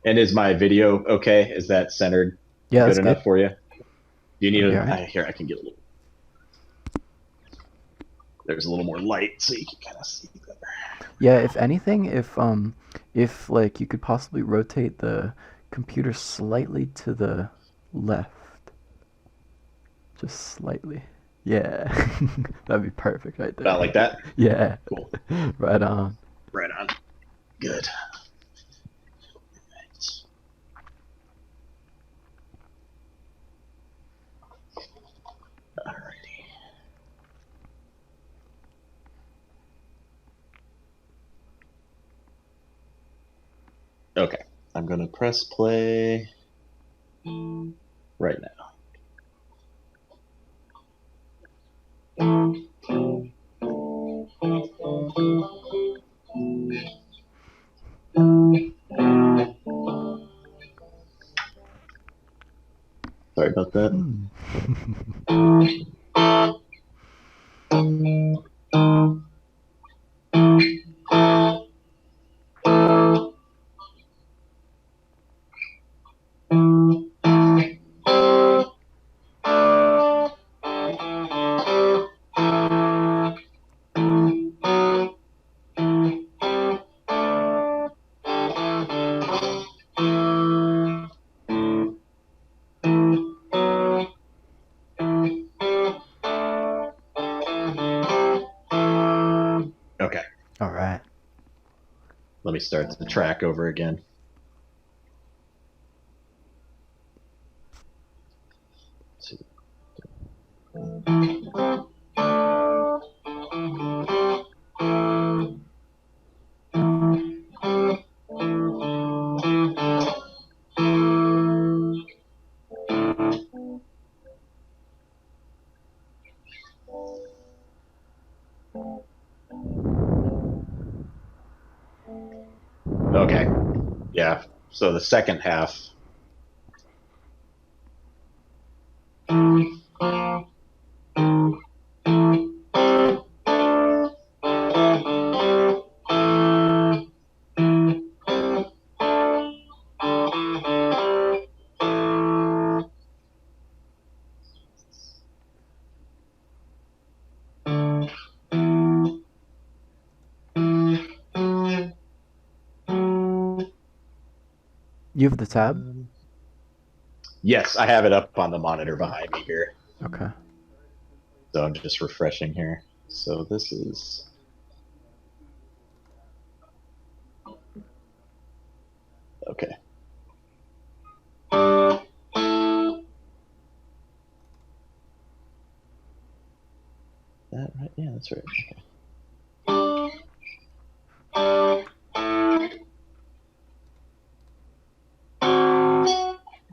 And is my video okay? Is that centered Yeah, good that's good. enough for you? Do you need That'll be a all right. here? I can get a little. There's a little more light, so you can kind of see better. Yeah, if anything, if like you could possibly rotate the computer slightly to the left, just slightly. Yeah, that'd be perfect right there. About like that. Yeah, Cool. right on. Right on. Good. Alrighty. Okay. I'm gonna press play right now. Sorry about that. Hmm. Okay. All right. Let me start the track over again. Okay. Yeah. So the second half. You have the tab? Yes, I have it up on the monitor behind me here. Okay. So I'm just refreshing here. So this is okay. That right? Yeah, that's right.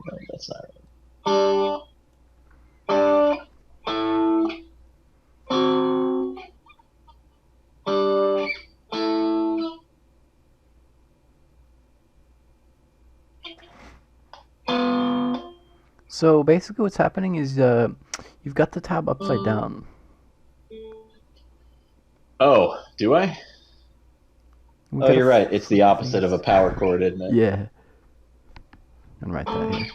No, that's not So basically, what's happening is you've got the tab upside right. down. Oh, do I? We Oh, gotta you're right. It's the flip the opposite of a fingers. power chord, isn't it? Yeah, and write that here.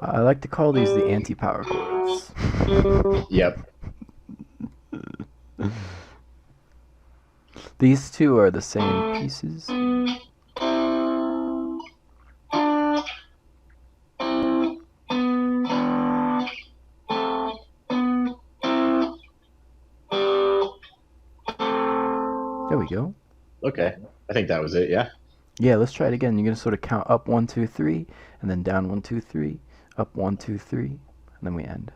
I like to call these the anti-power chords. Yep. These two are the same pieces. There we go. Okay. I think that was it. Yeah. Yeah, let's try it again. You're gonna sort of count up one, two, three, and then down one, two, three, up one, two, three, and then we end.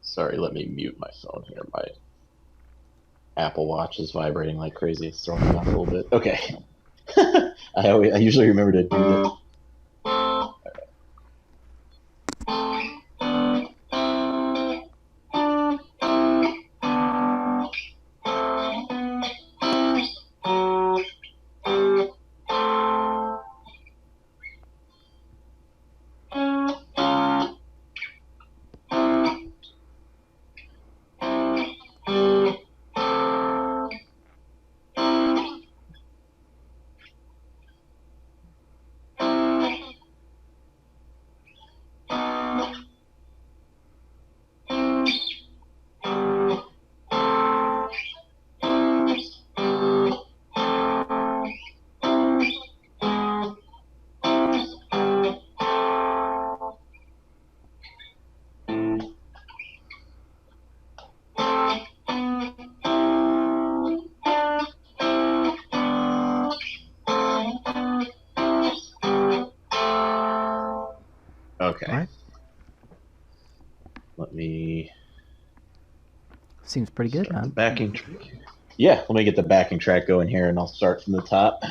Sorry. Let me mute my phone here. My Apple Watch is vibrating like crazy. It's throwing me off a little bit. Okay. I usually remember to do this. All Okay. right. Let me Seems pretty good, start the man. backing track. Yeah, let me get the backing track going here, and I'll start from the top.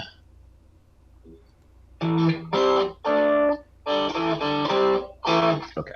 Okay.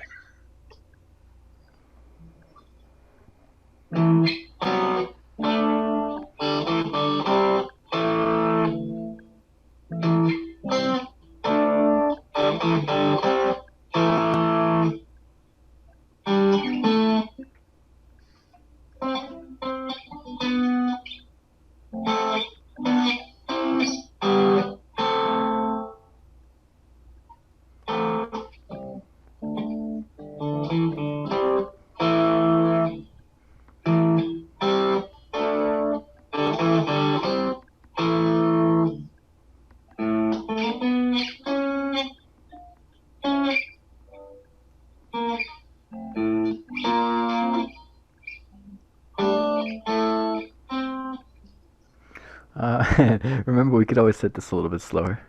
Remember, we could always set this a little bit slower.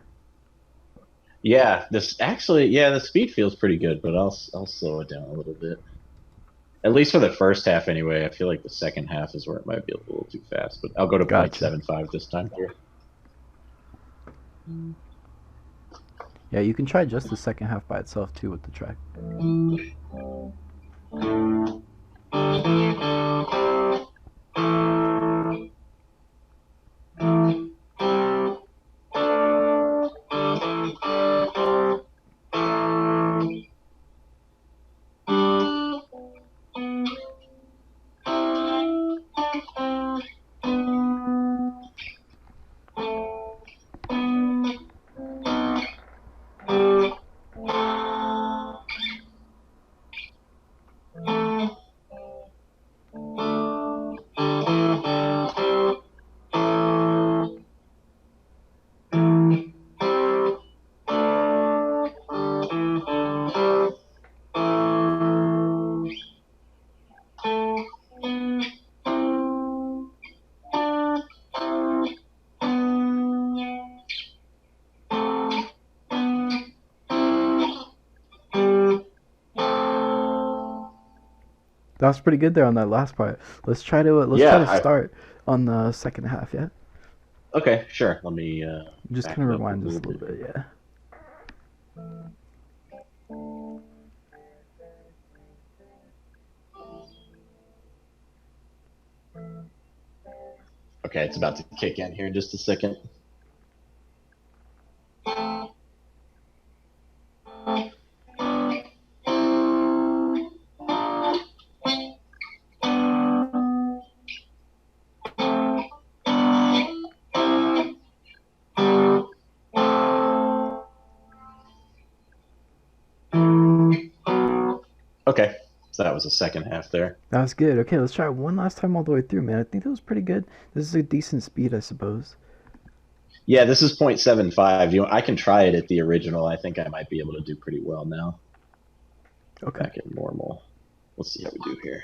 Yeah, this actually, yeah, the speed feels pretty good, but I'll slow it down a little bit. At least for the first half, anyway. I feel like the second half is where it might be a little too fast, but I'll go to Gotcha. 0.75 this time here. Yeah, you can try just the second half by itself too with the track. That was pretty good there on that last part. Let's try Yeah, to start on the second half. Yeah, okay, sure. Let me just back kind it of up a rewind little just a bit. little bit. Yeah. Okay, it's about to kick in here in just a second. Okay, so that was the second half there. That was good. Okay, let's try it one last time all the way through, man. I think that was pretty good. This is a decent speed, I suppose. Yeah, this is 0.75. I can try it at the original. I think I might be able to do pretty well now. Okay. Back at normal. Let's see how we do here.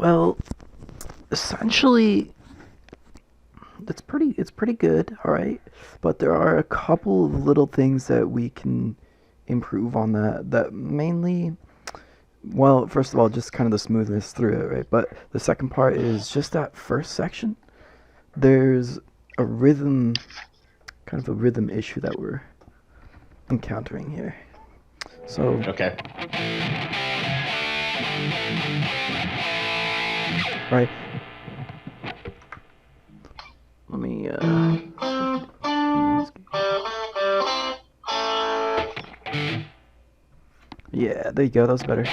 Well, essentially, it's pretty good, all right. But there are a couple of little things that we can improve on that. That mainly, well, first of all, just kind of the smoothness through it, right? But the second part is just that first section. There's a rhythm, kind of a rhythm issue that we're encountering here. So, Okay. right, let me. Yeah, there you go. That was better.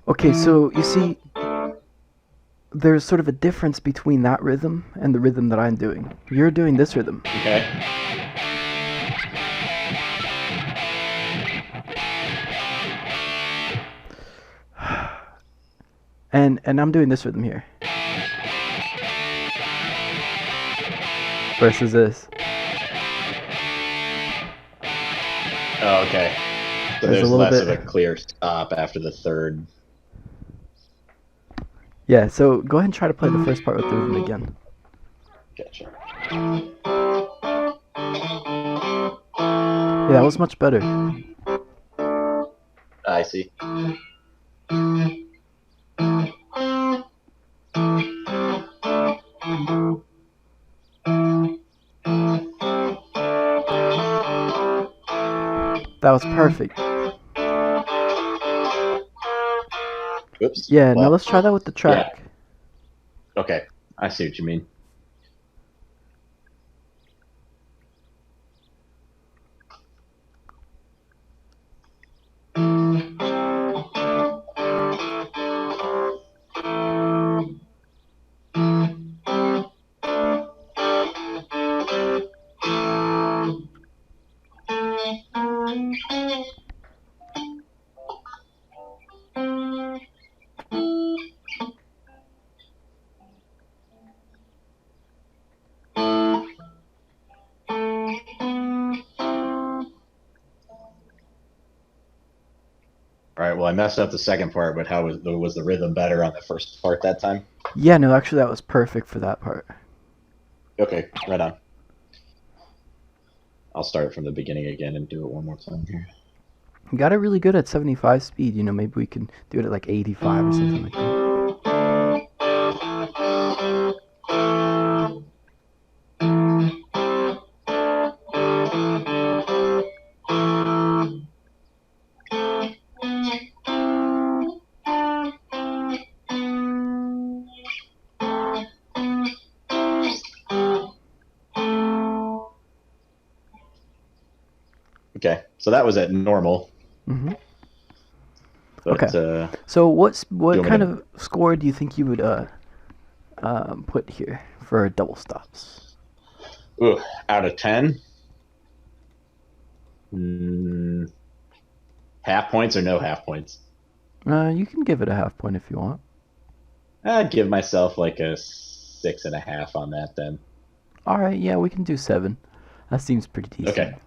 Okay, so you see, there's sort of a difference between that rhythm and the rhythm that I'm doing. You're doing this rhythm. Okay. And I'm doing this rhythm here. Versus this. Oh, okay. So There's a there's little less bit. of a clear stop after the third. Yeah, so go ahead and try to play the first part with the rhythm again. Gotcha. Yeah, that was much better. I see. That was perfect. Oops. Yeah, now Well, let's try that with the yeah. track. Okay. I see what you mean. All right. Well, I messed up the second part, but how was the rhythm better on the first part that time? Yeah, no, actually that was perfect for that part. Okay. Right on. I'll start from the beginning again and do it one more time here. You got it really good at 75 speed. Maybe we can do it at like 85 or something like that. Okay. So that was at normal, Mm-hmm. Okay. but So do what you want kind me of score do you think you would put here for double stops? to? Out of 10, mm, half points or no half points? You can give it a half point if you want. I'd give myself like a 6.5 on that then. All right, yeah, we can do 7. That seems pretty Okay. decent.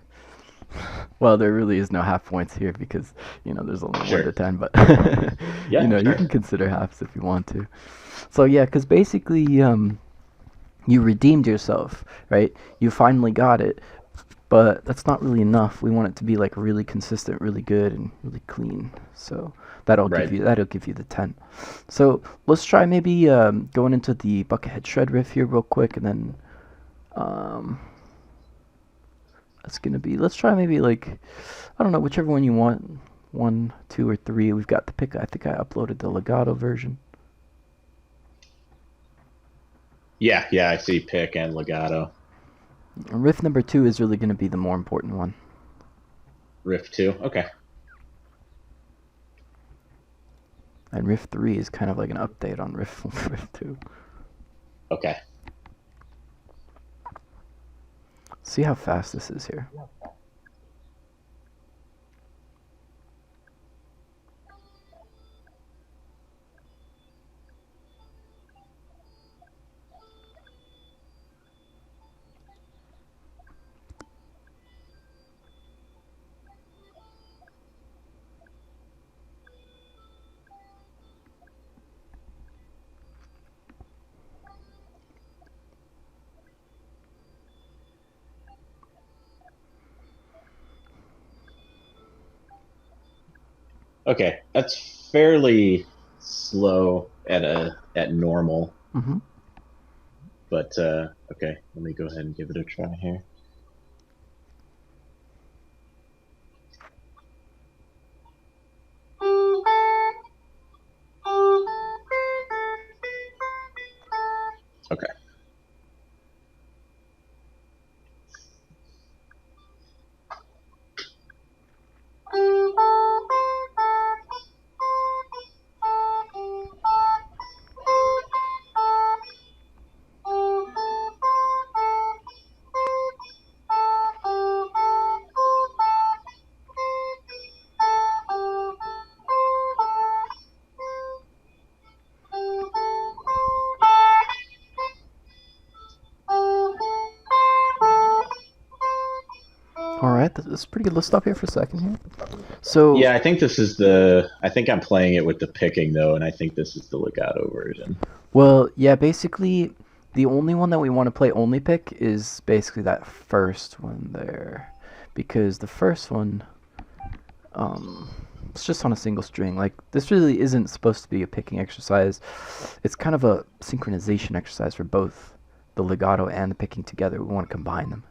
Well, there really is no half points here because there's only 1 to Sure. 10, but Yeah. you Sure. can consider halves if you want to. So yeah, because basically you redeemed yourself, right? You finally got it, but that's not really enough. We want it to be like really consistent, really good, and really clean. So Right. that'll give you the 10. So let's try maybe going into the Buckethead Shred riff here real quick, and then um, let's try maybe like I don't know, whichever one you want, 1, 2, or 3. We've got the pick. I think I uploaded the legato version. Yeah. Yeah. I see pick and legato. And riff number 2 is really going to be the more important one. Riff 2. Okay. And riff 3 is kind of like an update on riff 2. Okay. See how fast this is here. Okay, that's fairly slow at normal, Mm-hmm. but okay, let me go ahead and give it a try here. Okay. All right, that's pretty good. Let's stop here for a second here. So, Yeah, I think this is the. I think I'm playing it with the picking though, and I think this is the legato version. well, yeah, basically, the only one that we want to play only pick is basically that first one there, because the first one, um, it's just on a single string. Like this really isn't supposed to be a picking exercise. It's kind of a synchronization exercise for both the legato and the picking together. We want to combine them.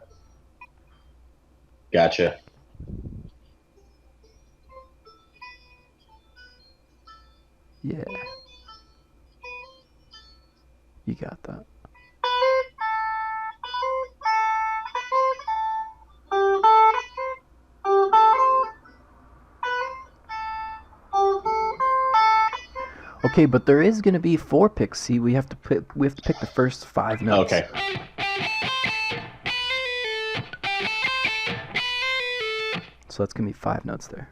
Gotcha. Yeah, you got that. Okay, but there is going to be four picks. See, we have to pick the first five notes. Okay. So that's going to be five notes there.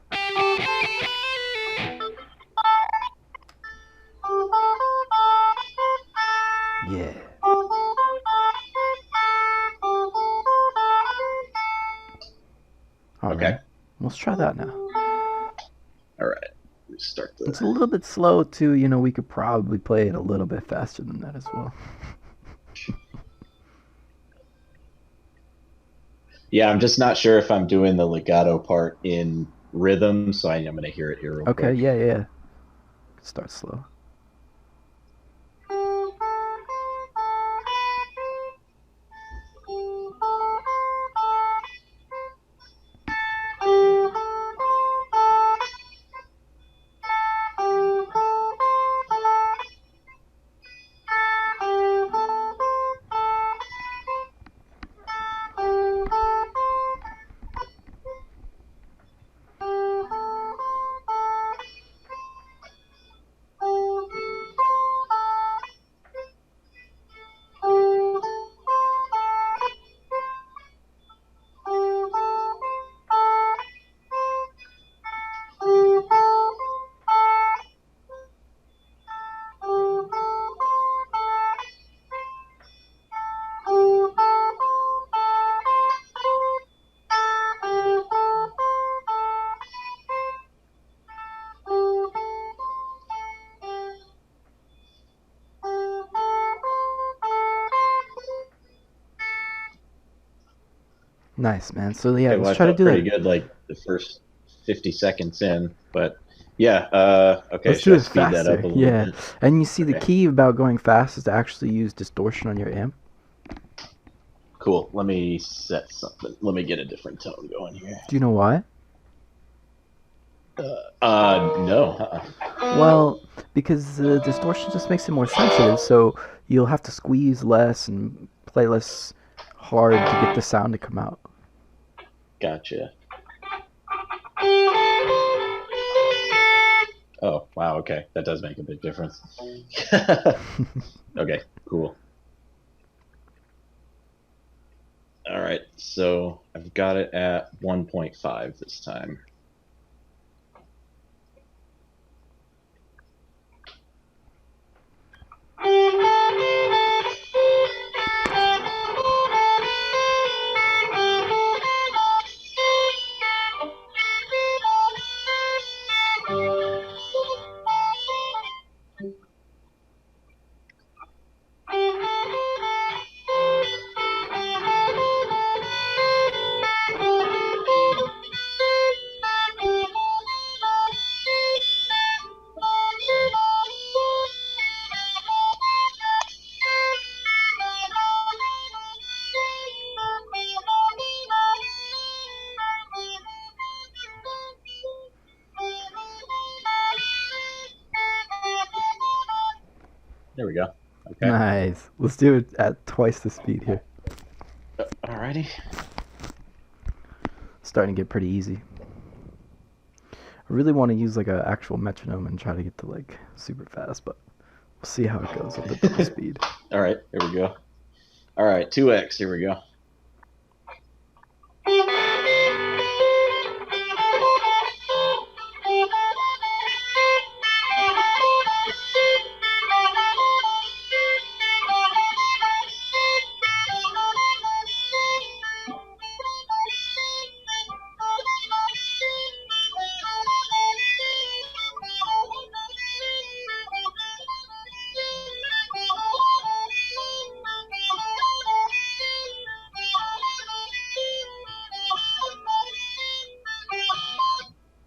Yeah. All Okay. right. Let's try that now. All right. Let me start the. It's a little bit slow too. We could probably play it a little bit faster than that as well. Yeah, I'm just not sure if I'm doing the legato part in rhythm, so I'm going to hear it here real Okay. quick. Yeah. Yeah. Start slow. Nice, man. So yeah, Okay, let's well, I try to felt do pretty that. good like the first 50 seconds in, but yeah, okay, Let's should do I it speed that up faster. a little Yeah. bit? And you see, the Okay, key about going fast is to actually use distortion on your amp. cool. Let me set something. Let me get a different tone going here. Do you know why? No. Well, because the distortion just makes it more sensitive, so you'll have to squeeze less and play less hard to get the sound to come out. Gotcha. Oh, wow, okay. That does make a big difference. Okay, cool. All right, so I've got it at 1.5 this time. There we go. Okay. Nice. Let's do it at twice the speed here. Alrighty. Starting to get pretty easy. I really want to use like an actual metronome and try to get to like super fast, but we'll see how it goes with the double speed. All right, here we go. All right, 2x. Here we go.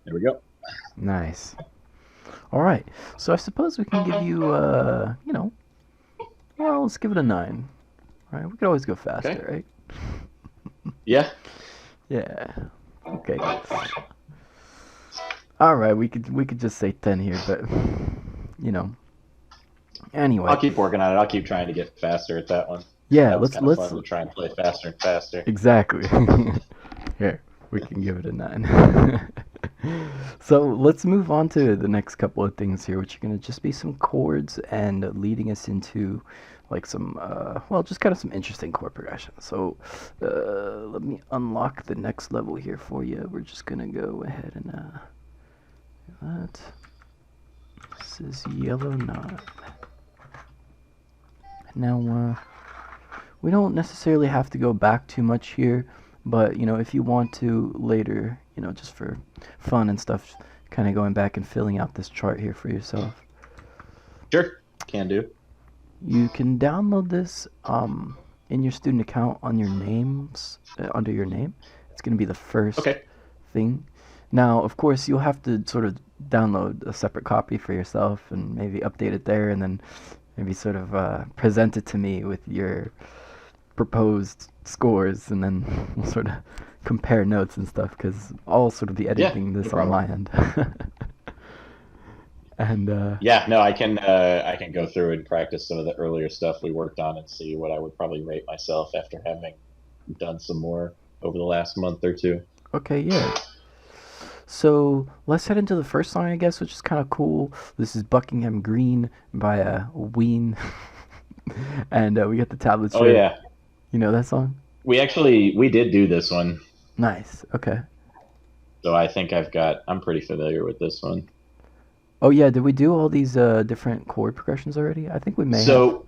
There we go. Nice. All right. So I suppose we can give you, well, let's give it a 9. All right. We could always go faster, Okay. right? Yeah. Yeah. Okay. All right. We could just say 10 here, but you know. Anyway. I'll keep working on it. I'll keep trying to get faster at that one. Yeah. That was Let's kind of let's fun to try and play faster and faster. exactly. Here, we can give it a 9. So let's move on to the next couple of things here, which are going to just be some chords and leading us into like some, just kind of some interesting chord progression. So let me unlock the next level here for you. We're just going to go ahead and that. This is yellow 9. Now, we don't necessarily have to go back too much here, but if you want to later, just for fun and stuff, kind of going back and filling out this chart here for yourself. Sure. Can do. You can download this in your student account on your names, under your name. It's going to be the first thing. Now, of course, you'll have to sort of download a separate copy for yourself and maybe update it there, and then maybe sort of present it to me with your proposed scores, and then we'll sort of compare notes and stuff, because I'll sort of be editing this on my end. And I can go through and practice some of the earlier stuff we worked on and see what I would probably rate myself after having done some more over the last month or two. Okay, yeah. So let's head into the first song, I guess, which is kind of cool. This is Buckingham Green by Ween. And we got the tablature. Oh, yeah. You know that song? We did do this one. Nice. Okay. So I think I'm pretty familiar with this one. Oh, yeah. Did we do all these different chord progressions already? I think we may have. So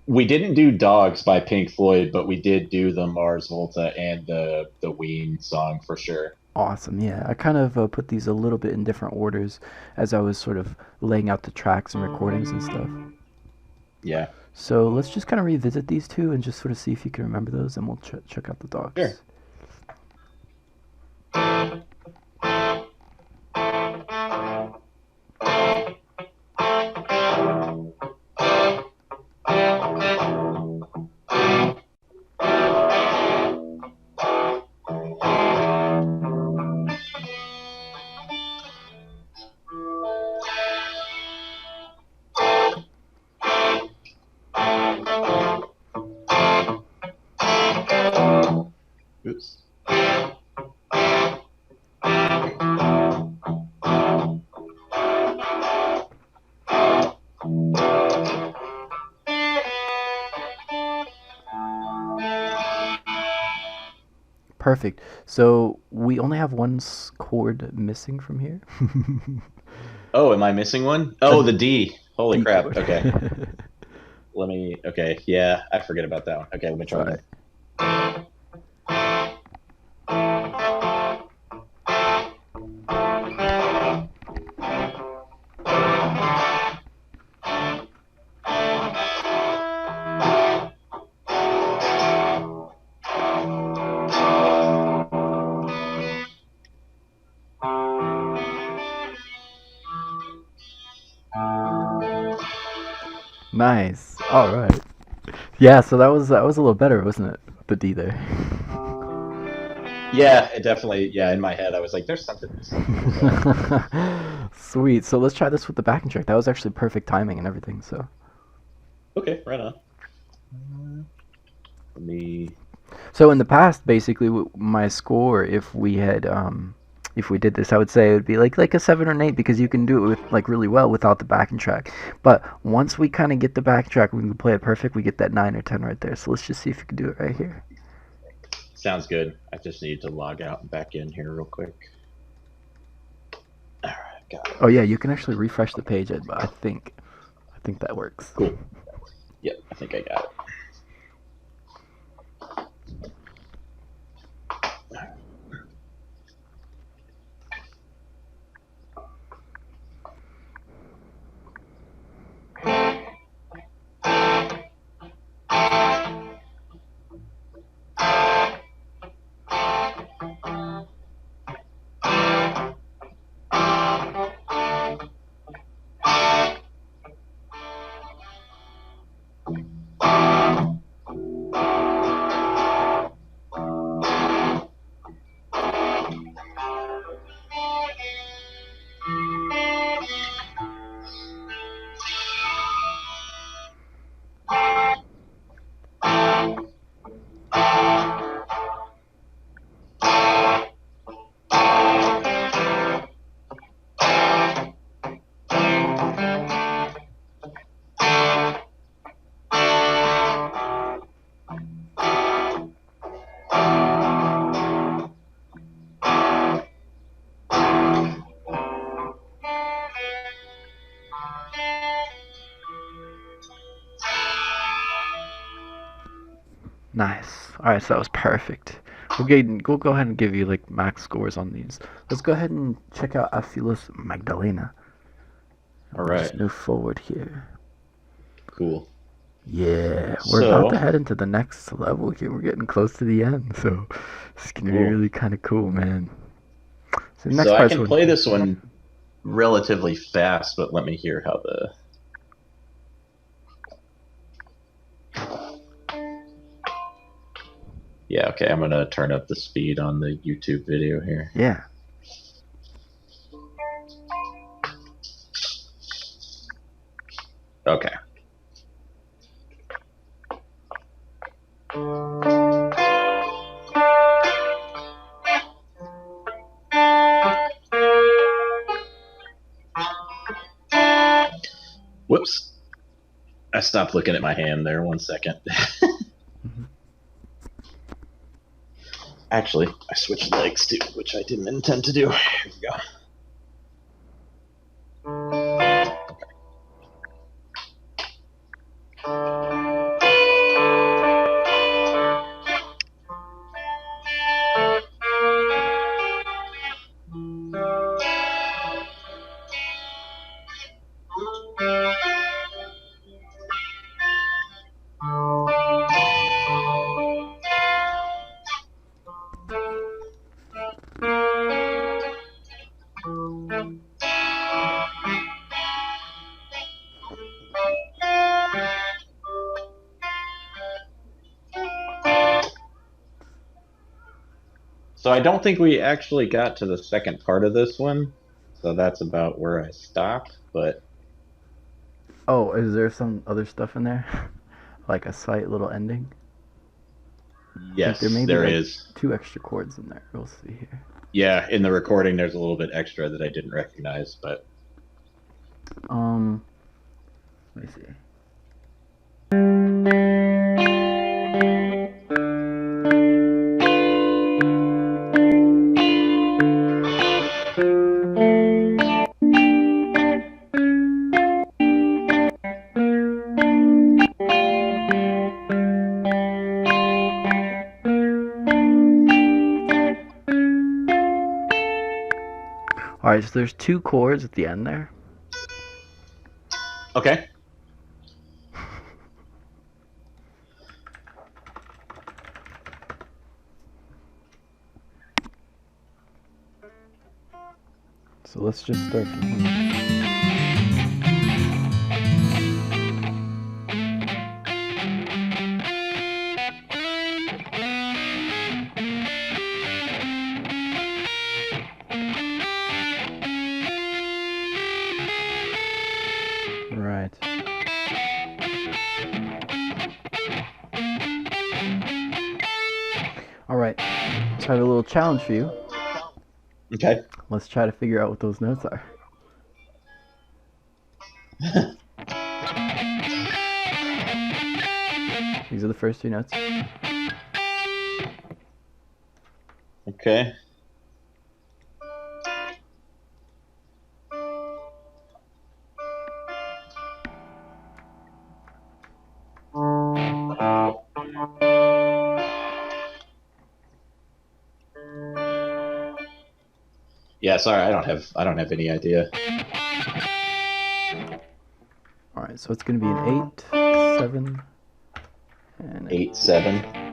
we didn't do Dogs by Pink Floyd, but we did do the Mars Volta and the Ween song for sure. Awesome, yeah. I kind of put these a little bit in different orders as I was sort of laying out the tracks and recordings and stuff. Yeah. So let's just kind of revisit these two and just sort of see if you can remember those, and we'll check out the Dogs. Sure. Oops. Perfect. So we only have one chord missing from here. Oh, am I missing one? Oh, the D. Holy D crap. chord. Okay. Okay. Yeah, I forget about that one. Okay, let me try Sorry. that. Nice. All right. Yeah. So that was a little better, wasn't it? The D there. Yeah, it definitely. Yeah, in my head, I was like, "There's something missing." So. Sweet. So let's try this with the backing track. That was actually perfect timing and everything. So. Okay, right on. Let me. So in the past, basically, my score, if we did this, I would say it would be like a 7 or an 8 because you can do it with like really well without the backing track. But once we kind of get the backing track, we can play it perfect. We get that 9 or 10 right there. So let's just see if we can do it right here. Sounds good. I just need to log out and back in here real quick. All right, got it. Oh yeah, you can actually refresh the page, Ed, but I think that works. Cool. Yep, I think I got it. Nice. All right, so that was perfect. We'll go ahead and give you like max scores on these. Let's go ahead and check out asilos magdalena. All We'll just right. move forward here. Cool. Yeah, we're about So, to head into the next level here. We're getting close to the end, so it's gonna be cool. really kind of cool, man. So the next So I part's can when. play this one relatively fast, but let me hear how the. Yeah, okay, I'm gonna turn up the speed on the YouTube video here. Yeah. Okay. Whoops. I stopped looking at my hand there 1 second. Mhm. Actually, I switched legs too, which I didn't intend to do. Here we go. So I don't think we actually got to the second part of this one. So that's about where I stopped. But Oh, is there some other stuff in there? Like a slight little ending? I think there yes, may be there like is. 2 extra chords in there. We'll see here. Yeah, in the recording, there's a little bit extra that I didn't recognize, but Um, let me see. All right, so there's 2 chords at the end there. okay. So let's just start from here. Right. I have a little challenge for you. Okay. Let's try to figure out what those notes are. These are the first two notes. Okay. Yeah, sorry, I don't have any idea. All right, so it's going to be an 8, 7, and 8, 7.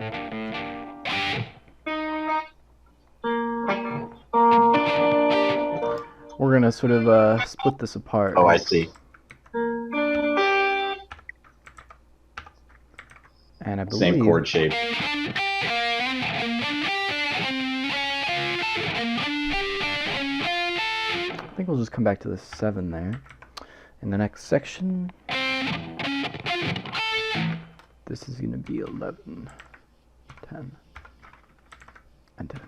we're going to sort of split this apart. Oh, Right? I see. And I Same believe chord shape. I think we'll just come back to the 7 there. In the next section, this is going to be 11, 10, and 10.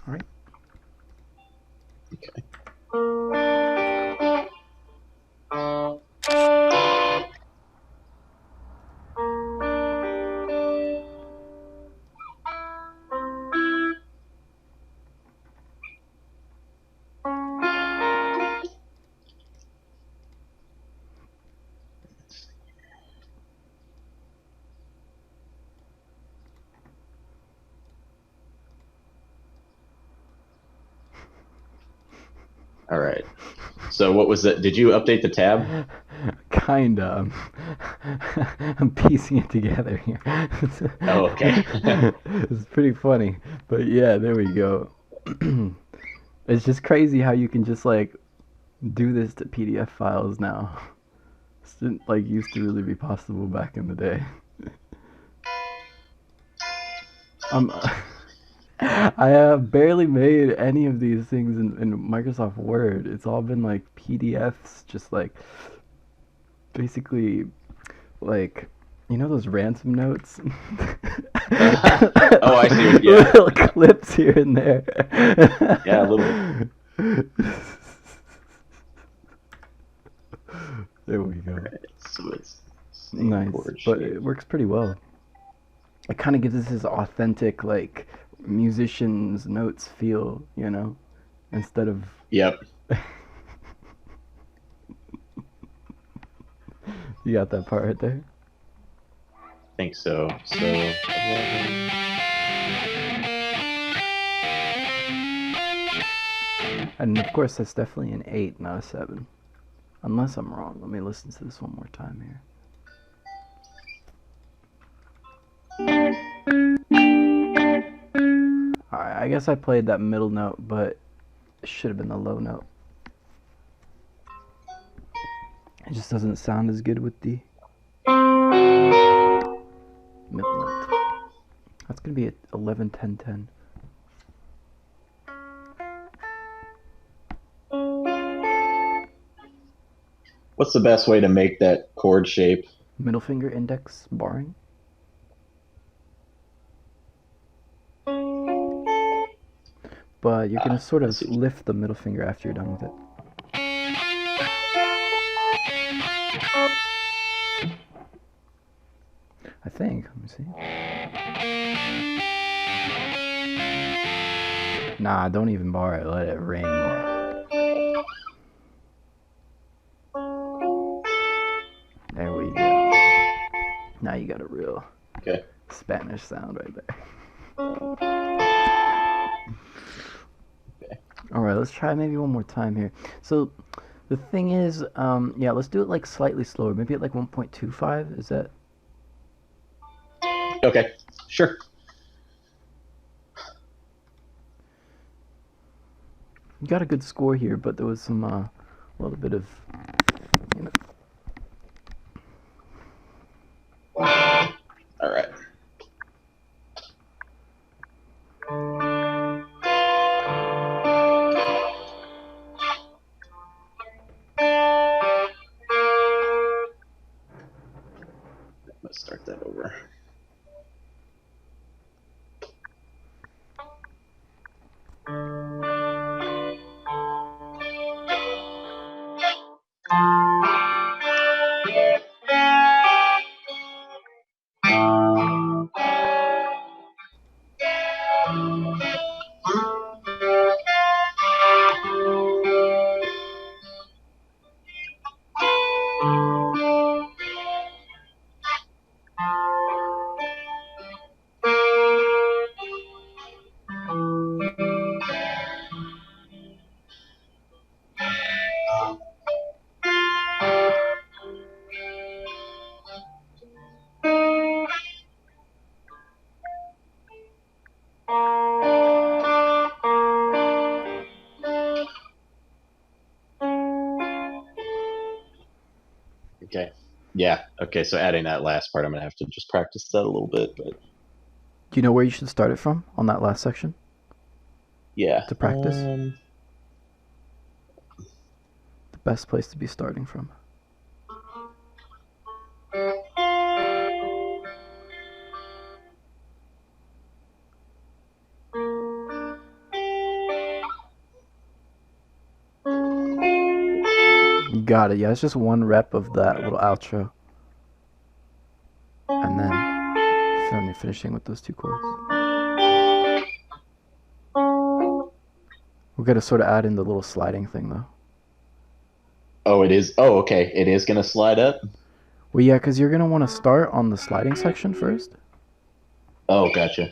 All right. Okay. All right. So what was it? Did you update the tab? Kinda. I'm piecing it together here. Oh, okay. It's pretty funny. But yeah, there we go. It's just crazy how you can just like do this to PDF files now. This didn't like used to really be possible back in the day. I have barely made any of these things in Microsoft Word. It's all been like PDFs, just like basically like you know those ransom notes? Oh, I see. Yeah. Little clips here and there. Yeah, a little. There we go. Right, so it's same Nice, chord but shape. it works pretty well. It kind of gives us this authentic like musician's notes feel, you know, instead of Yep. you got that part right there. I think so. So 11. And of course, that's definitely an 8, not a 7. Unless I'm wrong. Let me listen to this one more time here. Alright, I guess I played that middle note, but it should have been the low note. It just doesn't sound as good with the middle note. That's going to be at 11, 10, 10. What's the best way to make that chord shape? Middle finger, index, barring. But you're going to sort of lift the middle finger after you're done with it. I think. Let me see. Nah, don't even bar it. Let it ring. There we go. Now you got a real Spanish sound right there. Okay. All right, let's try maybe one more time here. So the thing is, yeah, let's do it like slightly slower. Maybe at like 1.25. Is that? Okay, sure. You got a good score here, but there was some a little bit of, you know. All right. Let's start that over. Yeah. Okay. So adding that last part, I'm gonna have to just practice that a little bit. But Do you know where you should start it from on that last section yeah. to practice? The best place to be starting from. You got it. Yeah, it's just one rep of that little outro, and then finishing with those two chords. We're gonna sort of add in the little sliding thing though. Oh, it is. Oh, okay. It is gonna slide up. Well, yeah, because you're gonna want to start on the sliding section first. Oh, gotcha.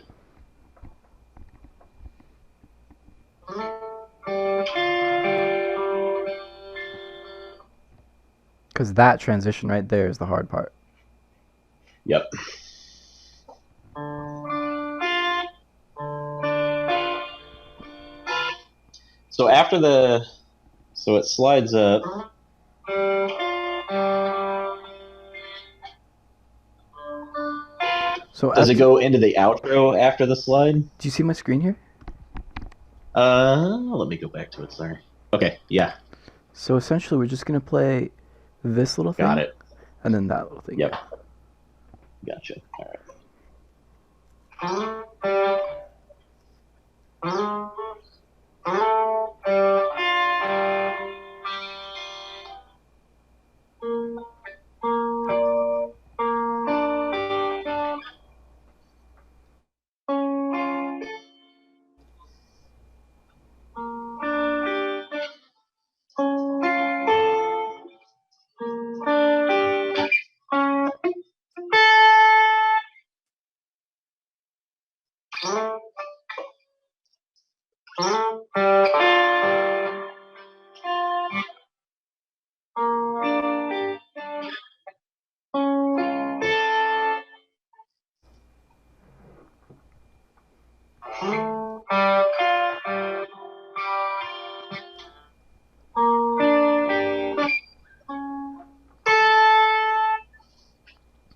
Because that transition right there is the hard part. Yep. So after the, so it slides up. So Does it after, go into the outro after the slide? do you see my screen here? Let me go back to it. Sorry. Okay. Yeah. So essentially, we're just gonna play this little Got thing, it. and then that little thing. Yep. Yeah. Gotcha. All right.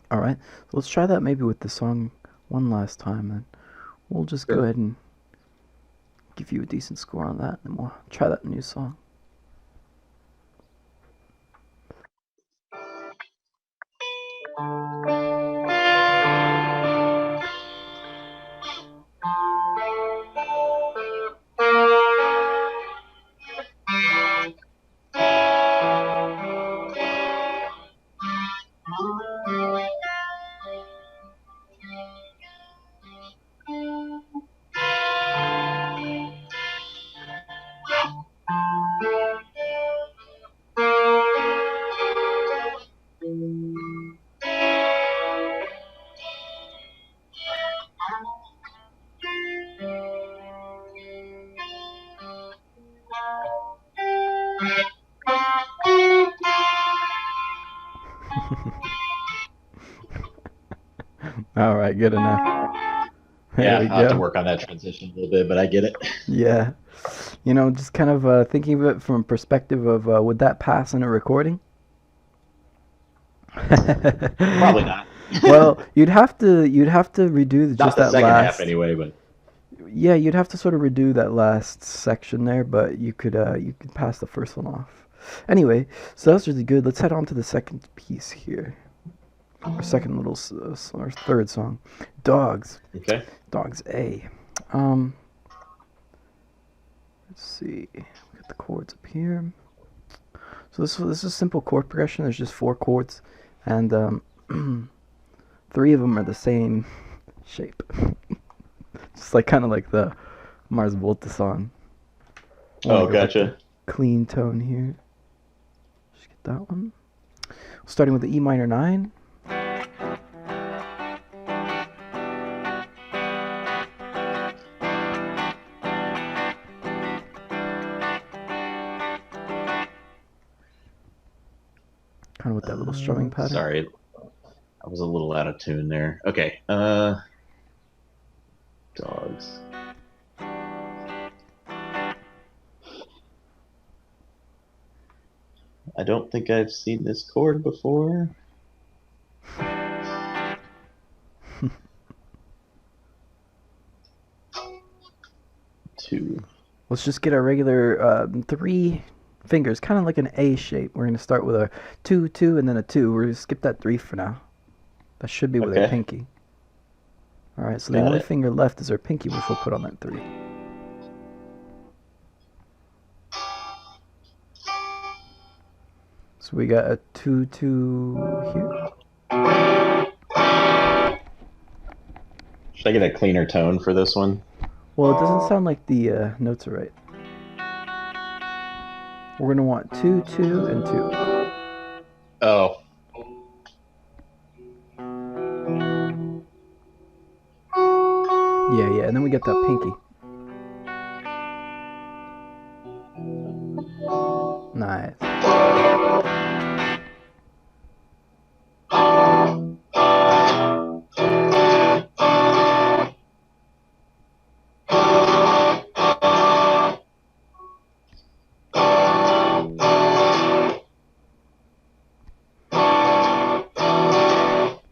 All right. So let's try that maybe with the song one last time, and we'll just go Sure. ahead and give you a decent score on that, and we'll try that new song. All right, good enough. There Yeah, we I'll have to go. work on that transition a little bit, but I get it. Yeah. Just kind of thinking of it from a perspective of would that pass in a recording? Probably not. Well, you'd have to redo Not just the that second half last. anyway, but Yeah, you'd have to sort of redo that last section there, but you could pass the first one off. Anyway, so that's really good. Let's head on to the second piece here. Our second little our third song, Dogs. okay. Dogs A. Um, let's see. We got the chords up here. So this is simple chord progression. There's just four chords, and three of them are the same shape. Just like kind of like the Mars Volta song. I want Oh, to go with the gotcha. clean tone here. Just get that one. Starting with the E minor 9. Kind of with that little strumming pattern. Sorry, I was a little out of tune there. Okay. Dogs. I don't think I've seen this chord before. 2. Let's just get our regular 3 fingers, kind of like an A shape. We're gonna start with a 2, 2, and then a 2. We're gonna skip that 3 for now. That should be with our Okay, pinky. All right, so the got only it. finger left is our pinky, which we'll put on that 3. So we got a 2, 2 here. Should I get a cleaner tone for this one? Well, it doesn't sound like the notes are right. We're gonna want 2, 2, and 2. Oh, Yeah, yeah, and then we get that pinky. Nice.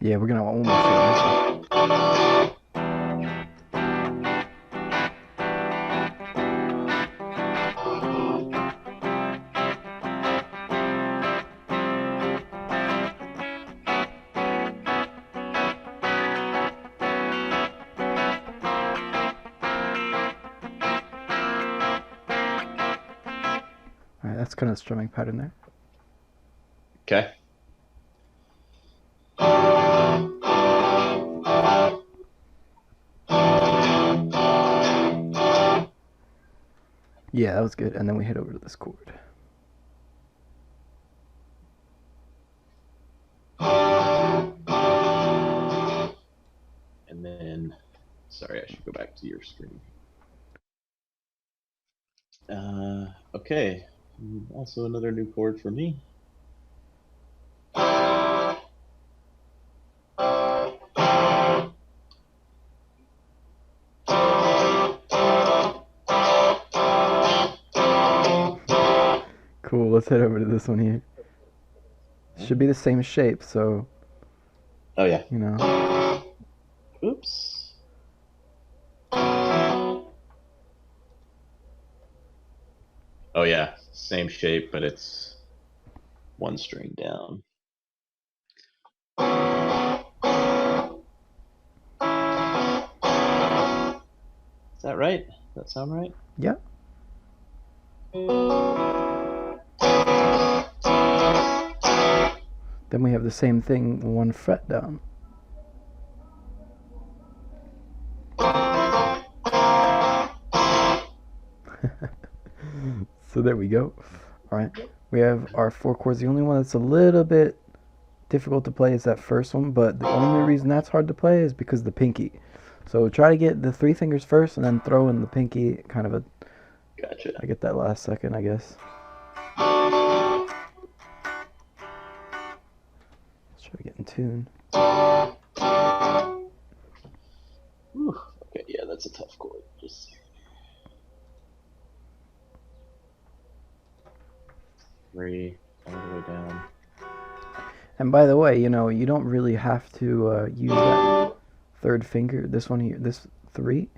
Yeah, we're gonna want one more shot on this one. All right, that's kind of the strumming pattern there. okay. Yeah, that was good. And then we head over to this chord. And then, sorry, I should go back to your screen. Okay. Also another new chord for me. Cool, let's head over to this one here. Should be the same shape, so, Oh yeah. you know. Oops. Oh yeah, same shape, but it's one string down. Is that right? Does that sound right? Yeah. Then we have the same thing, 1 fret down. So there we go. All right. We have our 4 chords. The only one that's a little bit difficult to play is that first one, but the only reason that's hard to play is because of the pinky. So try to get the 3 fingers first and then throw in the pinky, kind of a, Gotcha. I get that last second, I guess. Let's try to get in tune. Whew. Okay, yeah, that's a tough chord. Just 3 all the way down. And by the way, you don't really have to use that 3rd finger. This one here, this 3.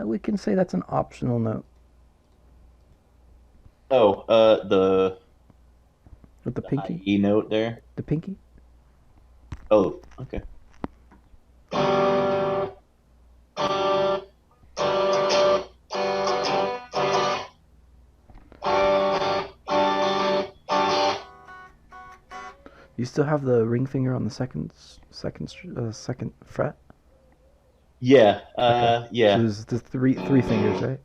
We can say that's an optional note Oh, the with the high pinky. E note there. The pinky. Oh, okay. You still have the ring finger on the second fret. Yeah, Okay. So yeah. there's the three fingers, right?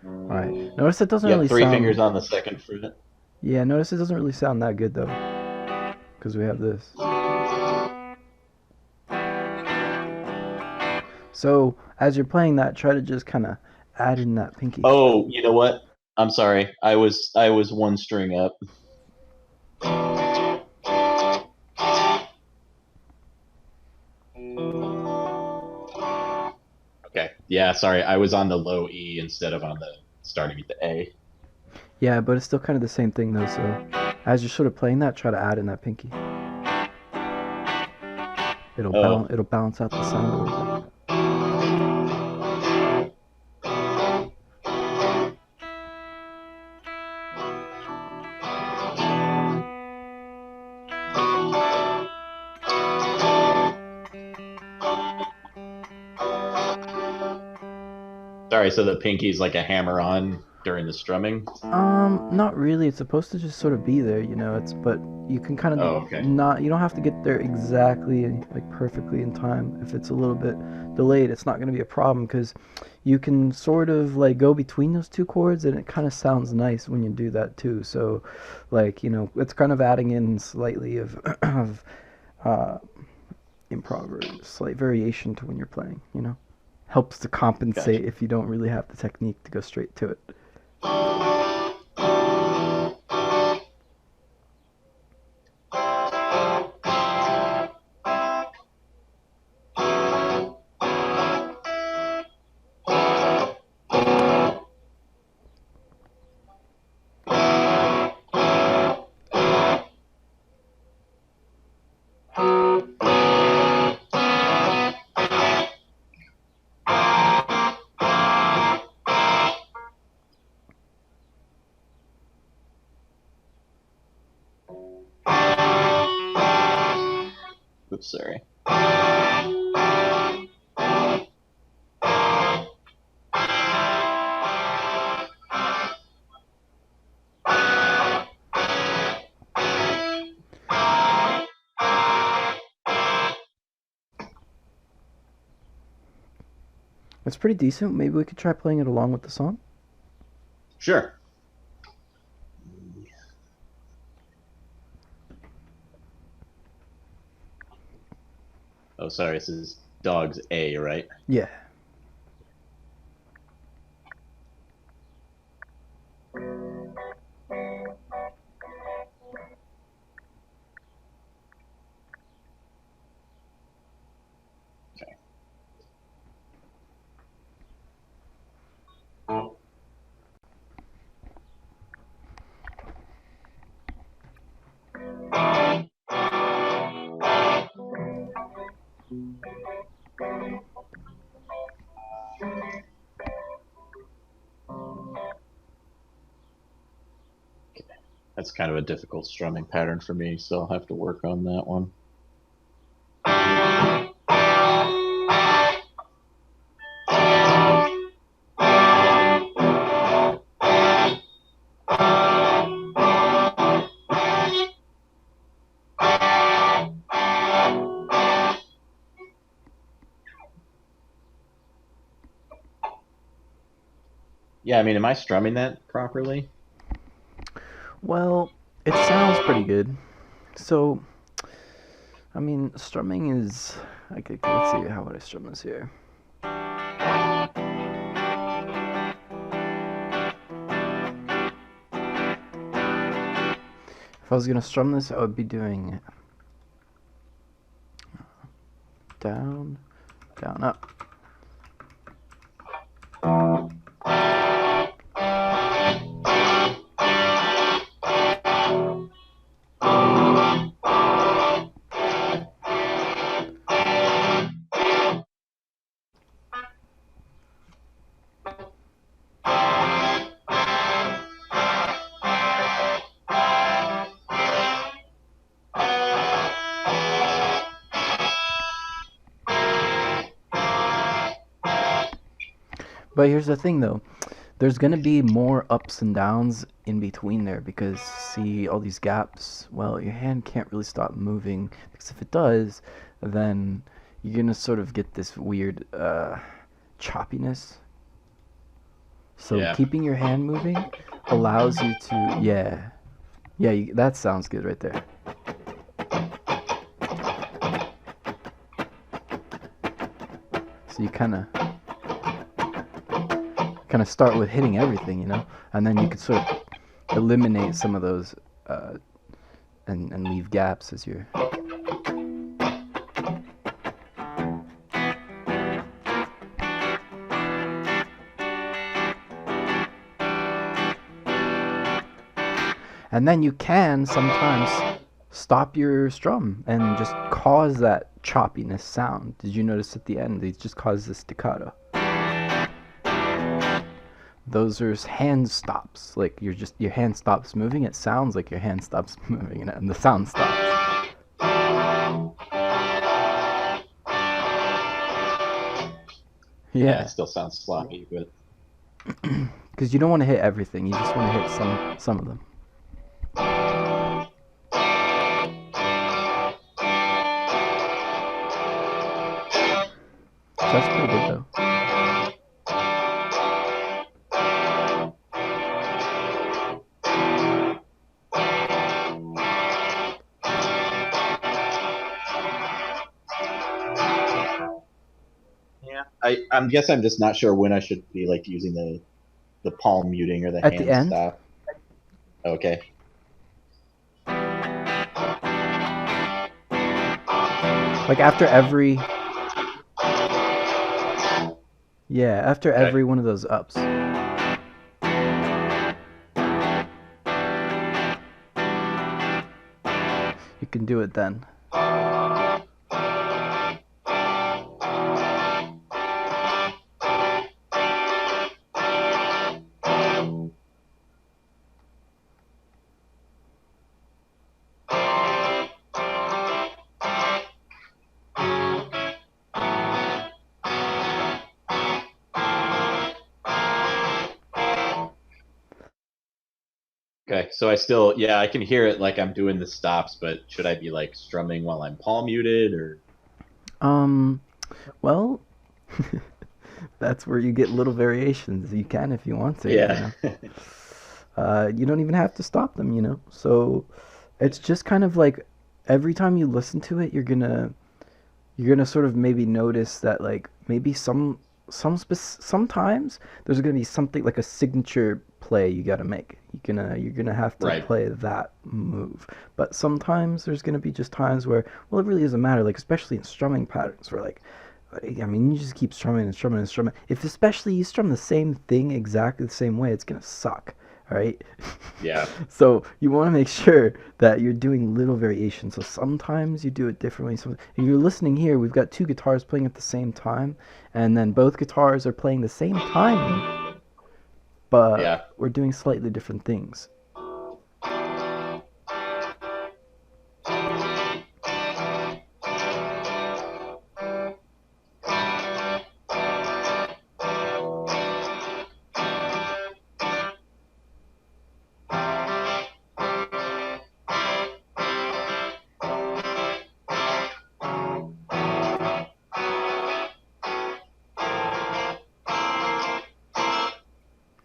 All right. Notice it doesn't Yeah, really 3 fingers sound. on the second fret. Yeah, notice it doesn't really sound that good though, because we have this. So as you're playing that, try to just kind of add in that pinky. Oh, you know what? I'm sorry. I was one string up. Okay. Yeah, sorry. I was on the low E instead of on the starting with the A. Yeah, but it's still kind of the same thing though. So as you're sort of playing that, try to add in that pinky. It'll Oh, balance. It'll balance out the sound a little bit. Sorry, so the pinky's like a hammer on during the strumming? Not really. It's supposed to just sort of be there, but you can kind Oh, of okay. not, you don't have to get there exactly, like perfectly in time. If it's a little bit delayed, it's not going to be a problem because you can sort of like go between those two chords and it kind of sounds nice when you do that too. So, like, it's kind of adding in slightly of, of uh, improv or slight variation to when you're playing. Helps to Gotcha. compensate if you don't really have the technique to go straight to it. Oops, sorry. It's pretty decent. Maybe we could try playing it along with the song. Sure. Oh, sorry. This is Dog's A, right? Yeah. That's kind of a difficult strumming pattern for me, so I'll have to work on that one. Yeah, I mean, am I strumming that properly? Well, it sounds pretty good. So, I mean, strumming is. Okay, let's see. How would I strum this here? If I was gonna strum this, I would be doing down, down, up. But here's the thing, though. There's gonna be more ups and downs in between there because see all these gaps. Well, your hand can't really stop moving because if it does, then you're gonna sort of get this weird choppiness. So Yeah. keeping your hand moving allows you to, yeah, yeah, that sounds good right there. So you kind of start with hitting everything, and then you could sort of eliminate some of those uh, and leave gaps as you're. And then you can sometimes stop your strum and just cause that choppiness sound. Did you notice at the end it just causes this staccato? Those are hand stops. Like your hand stops moving. It sounds like your hand stops moving, and the sound stops. Yeah, it Yeah, still sounds sloppy, but because you don't want to hit everything. You just want to hit some of them. So that's pretty good though. yeah, I'm guess I'm just not sure when I should be like using the palm muting or the At the hand end, stop. Okay. like after every yeah, after Okay. every one of those ups, you can do it then. Okay. So I still, yeah, I can hear it like I'm doing the stops, but should I be like strumming while I'm palm muted or? Um, well, that's where you get little variations. You can if you want to, you Yeah. know. You don't even have to stop them, you know. So it's just kind of like every time you listen to it, you're gonna sort of maybe notice that like maybe sometimes there's gonna be something like a signature play you gotta make. You're gonna have to Right. play that move. But sometimes there's gonna be just times where well it really doesn't matter. Like especially in strumming patterns where like I mean you just keep strumming and strumming and strumming. If especially you strum the same thing exactly the same way, it's gonna suck. All right. Yeah. So you want to make sure that you're doing little variations. So sometimes you do it differently. So if you're listening here, we've got two guitars playing at the same time, and then both guitars are playing the same timing, but Yeah. we're doing slightly different things.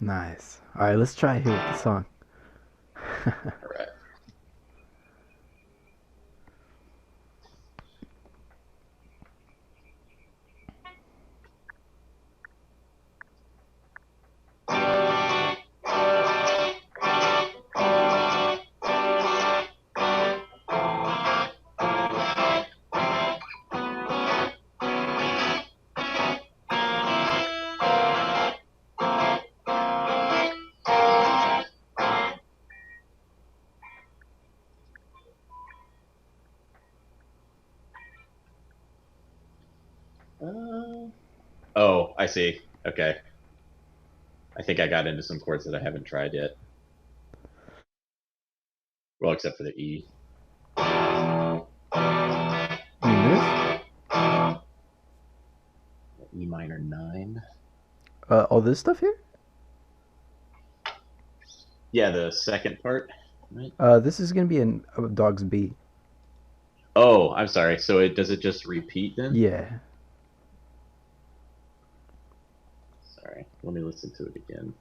Nice. All right, let's try here with the song. All right. Oh, I see. Okay. I think I got into some chords that I haven't tried yet. Well, except for the E. You mean this? E minor 9. All this stuff here? Yeah, the second part, right? This is gonna be in Dog's B. Oh, I'm sorry. So it does it just repeat then? Yeah. Sorry. Let me listen to it again.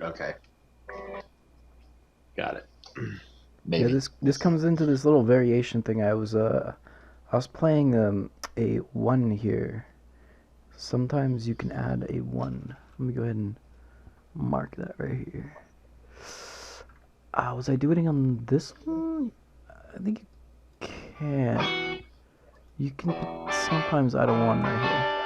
Okay. Got it. Yeah, Maybe. We'll this see. comes into this little variation thing. I was playing a one here. Sometimes you can add a one. Let me go ahead and mark that right here. Was I doing it on this one? I think you can. You can sometimes add a one right here.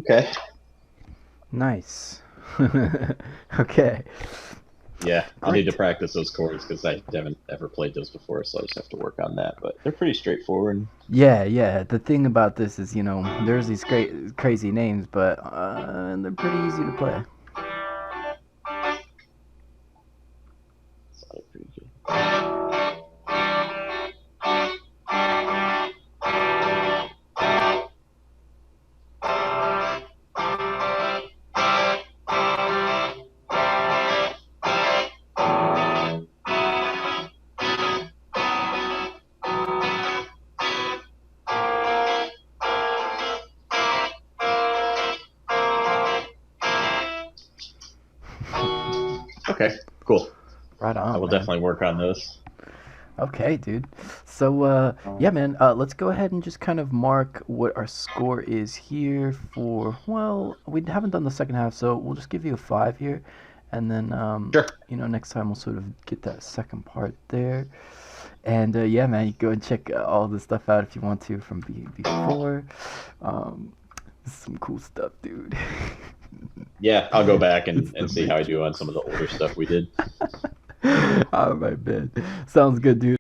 Okay. Nice. Okay. Yeah, I'll need to Great. practice those chords because I haven't ever played those before, so I just have to work on that. But they're pretty straightforward. Yeah, yeah. The thing about this is, there's these great crazy names, but they're pretty easy to play. So they're pretty good. Okay, cool. Right I on, will man. definitely work on those. Okay, dude. So, yeah, man, let's go ahead and just kind of mark what our score is here for, well, we haven't done the second half, so we'll just give you a 5 here. And then, Sure. next time we'll sort of get that second part there. And, yeah, man, you go and check all the stuff out if you want to from before. Um, this is some cool stuff, dude. Yeah, I'll go back It's and the see how I do on matrix. some of the older stuff we did. All right, man. Sounds good, dude.